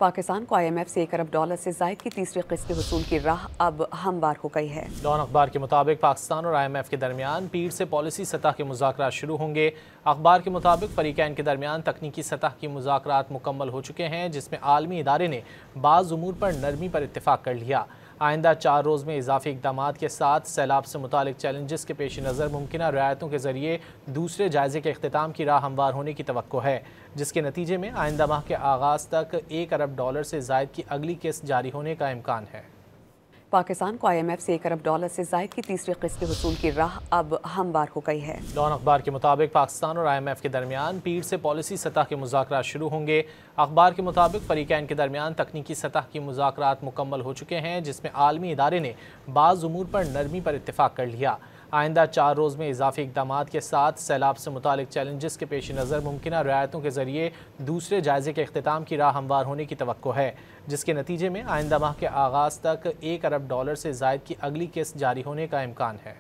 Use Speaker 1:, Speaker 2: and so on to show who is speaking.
Speaker 1: पाकिस्तान को IMF से $1 अरब से ज़ायद की तीसरी किस्त के हुसूल की राह अब हमवार हो गई है।
Speaker 2: डॉन अखबार के मुताबिक पाकिस्तान और IMF के दरमियान पीर से पॉलिसी सतह के मुज़ाकरात शुरू होंगे। अखबार के मुताबिक फरीकैन के दरमियान तकनीकी सतह की मुज़ाकरात मुकम्मल हो चुके हैं, जिसमें आलमी इदारे ने बाज़ उमूर पर नरमी पर इत्तेफाक कर लिया। आइंदा 4 रोज़ में इजाफी इक़दामात के साथ सैलाब से मुतालिक चैलेंजेस के पेश नज़र मुमकिना रियायतों के ज़रिए दूसरे जायज़े के इख्तिताम की राह हमवार होने की तवक्को है, जिसके नतीजे में आइंदा माह के आगाज़ तक $1 अरब से ज़ायद की अगली किस्त जारी होने का इम्कान है।
Speaker 1: पाकिस्तान को IMF से $1 अरब से ज़ायद की तीसरी किस्त के हुसूल की राह अब हमवार हो गई है।
Speaker 2: डॉन अखबार के मुताबिक पाकिस्तान और IMF के दरमियान पीर से पॉलिसी सतह के मुज़ाकरात शुरू होंगे। अखबार के मुताबिक फरीकैन के दरमियान तकनीकी सतह की मुज़ाकरात मुकम्मल हो चुके हैं, जिसमें आलमी इदारे ने बाज़ उमूर पर नरमी पर इत्तेफाक कर लिया। आइंदा 4 रोज़ में इजाफी इक़दामात के साथ सैलाब से मुतालिक चैलेंजेस के पेश नज़र मुमकिना रियायतों के ज़रिए दूसरे जायज़े के इख्तिताम की राह हमवार होने की तवक्को है, जिसके नतीजे में आइंदा माह के आगाज़ तक $1 अरब से ज़ायद की अगली किस्त जारी होने का इम्कान है।